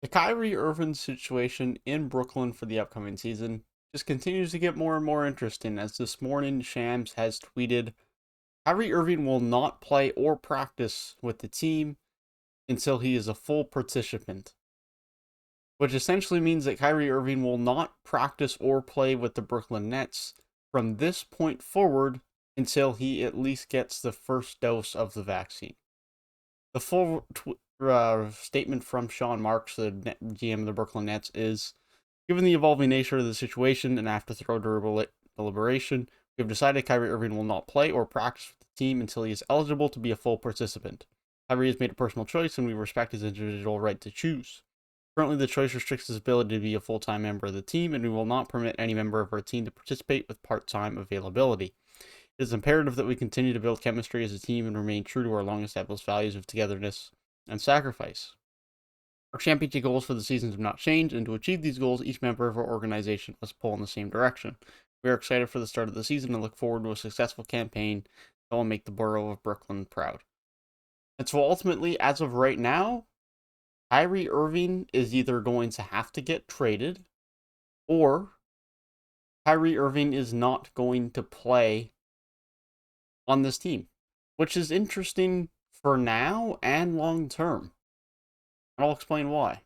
The Kyrie Irving situation in Brooklyn for the upcoming season just continues to get more and more interesting as this morning Shams has tweeted Kyrie Irving will not play or practice with the team until he is a full participant, which essentially means that Kyrie Irving will not practice or play with the Brooklyn Nets from this point forward until he at least gets the first dose of the vaccine. The full statement from Sean Marks, the GM of the Brooklyn Nets, is given the evolving nature of the situation and after thorough deliberation, we have decided Kyrie Irving will not play or practice with the team until he is eligible to be a full participant. Kyrie has made a personal choice, and we respect his individual right to choose. Currently, the choice restricts his ability to be a full-time member of the team, and we will not permit any member of our team to participate with part-time availability. It is imperative that we continue to build chemistry as a team and remain true to our long-established values of togetherness and sacrifice. Our championship goals for the season have not changed, and to achieve these goals, each member of our organization must pull in the same direction. We are excited for the start of the season and look forward to a successful campaign that will make the borough of Brooklyn proud. And so ultimately, as of right now, Kyrie Irving is either going to have to get traded or Kyrie Irving is not going to play on this team, which is interesting for now and long term. And I'll explain why.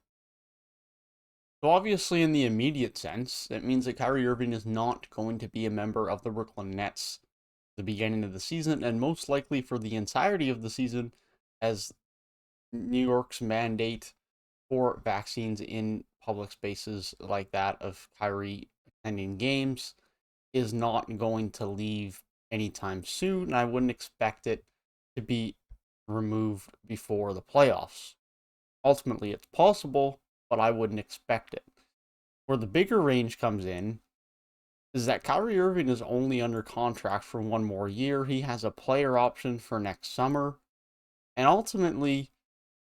So obviously, in the immediate sense, it means that Kyrie Irving is not going to be a member of the Brooklyn Nets at the beginning of the season, and most likely for the entirety of the season, as New York's mandate for vaccines in public spaces like that of Kyrie attending games is not going to leave anytime soon. I wouldn't expect it to be removed before the playoffs. Ultimately, it's possible, but I wouldn't expect it. Where the bigger range comes in is that Kyrie Irving is only under contract for one more year. He has a player option for next summer. And ultimately,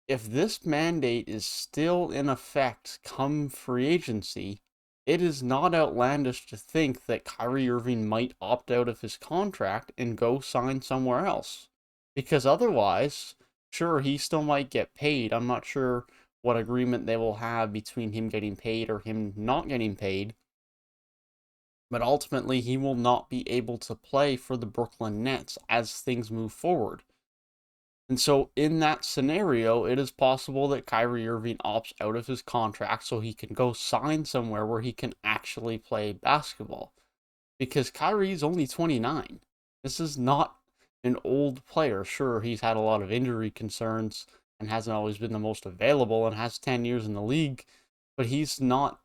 if this mandate is still in effect come free agency, it is not outlandish to think that Kyrie Irving might opt out of his contract and go sign somewhere else. Because otherwise, sure, he still might get paid. I'm not sure what agreement they will have between him getting paid or him not getting paid. But ultimately, he will not be able to play for the Brooklyn Nets as things move forward. And so, in that scenario, it is possible that Kyrie Irving opts out of his contract so he can go sign somewhere where he can actually play basketball. Because Kyrie's only 29. This is not an old player. Sure, he's had a lot of injury concerns and hasn't always been the most available and has 10 years in the league, but he's not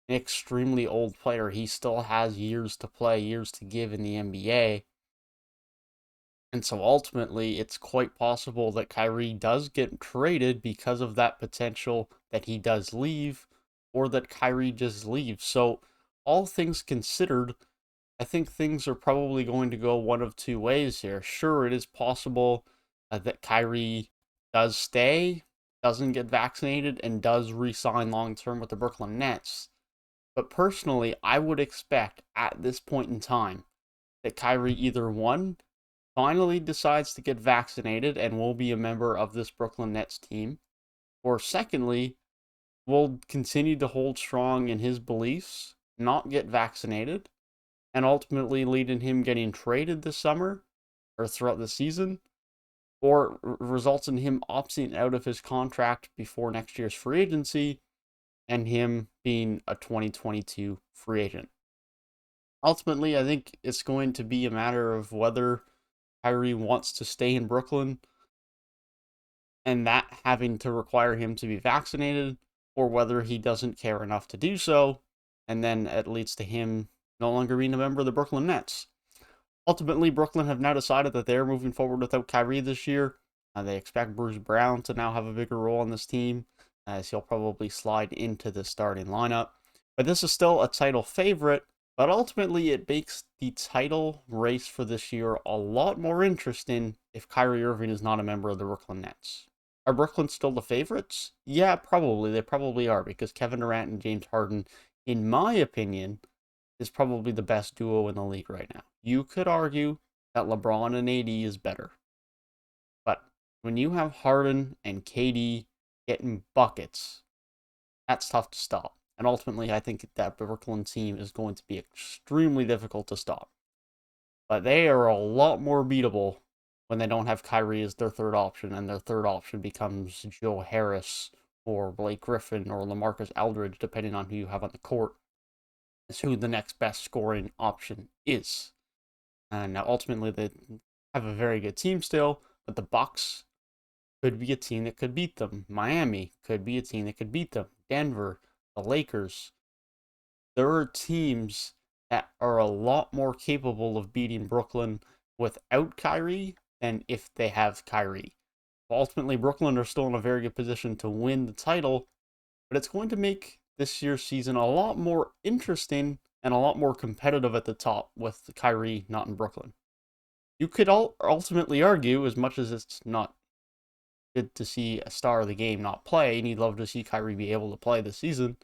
an extremely old player. He still has years to play, years to give in the NBA. And so ultimately, it's quite possible that Kyrie does get traded because of that potential that he does leave, or that Kyrie just leaves. So, all things considered, I think things are probably going to go one of two ways here. Sure, it is possible that Kyrie does stay, doesn't get vaccinated, and does re sign long term with the Brooklyn Nets. But personally, I would expect at this point in time that Kyrie either one finally decides to get vaccinated and will be a member of this Brooklyn Nets team, or secondly, will continue to hold strong in his beliefs, not get vaccinated, and ultimately lead in him getting traded this summer or throughout the season, or results in him opting out of his contract before next year's free agency and him being a 2022 free agent. Ultimately, I think it's going to be a matter of whether Kyrie wants to stay in Brooklyn and that having to require him to be vaccinated, or whether he doesn't care enough to do so, and then it leads to him no longer being a member of the Brooklyn Nets. Ultimately, Brooklyn have now decided that they're moving forward without Kyrie this year. They expect Bruce Brown to now have a bigger role on this team, as he'll probably slide into the starting lineup. But this is still a title favorite, but ultimately it makes the title race for this year a lot more interesting if Kyrie Irving is not a member of the Brooklyn Nets. Are Brooklyn still the favorites? Yeah, probably. They probably are because Kevin Durant and James Harden, in my opinion, is probably the best duo in the league right now. You could argue that LeBron and AD is better. But when you have Harden and KD getting buckets, That's tough to stop. And ultimately, I think that Brooklyn team is going to be extremely difficult to stop. But they are a lot more beatable when they don't have Kyrie as their third option, and their third option becomes Joe Harris or Blake Griffin or LaMarcus Aldridge, depending on who you have on the court, is who the next best scoring option is. And now ultimately they have a very good team still, but the Bucks could be a team that could beat them. Miami could be a team that could beat them. Denver, the Lakers. There are teams that are a lot more capable of beating Brooklyn without Kyrie than if they have Kyrie. Ultimately, Brooklyn are still in a very good position to win the title, but it's going to make this year's season a lot more interesting and a lot more competitive at the top with Kyrie not in Brooklyn. You could ultimately argue, as much as it's not good to see a star of the game not play, and you'd love to see Kyrie be able to play this season,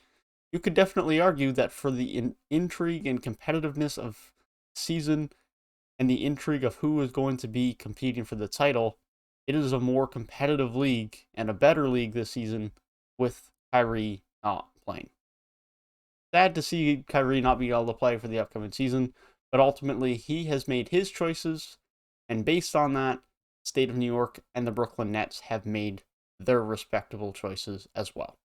you could definitely argue that for the intrigue and competitiveness of season and the intrigue of who is going to be competing for the title, it is a more competitive league and a better league this season with Kyrie not playing. Sad to see Kyrie not be able to play for the upcoming season, but ultimately he has made his choices, and based on that, State of New York and the Brooklyn Nets have made their respectable choices as well.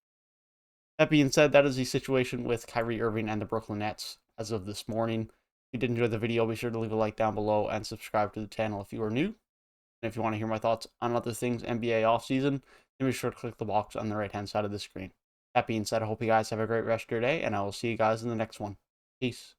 That being said, that is the situation with Kyrie Irving and the Brooklyn Nets as of this morning. If you did enjoy the video, be sure to leave a like down below and subscribe to the channel if you are new. And if you want to hear my thoughts on other things NBA offseason, then be sure to click the box on the right-hand side of the screen. That being said, I hope you guys have a great rest of your day, and I will see you guys in the next one. Peace.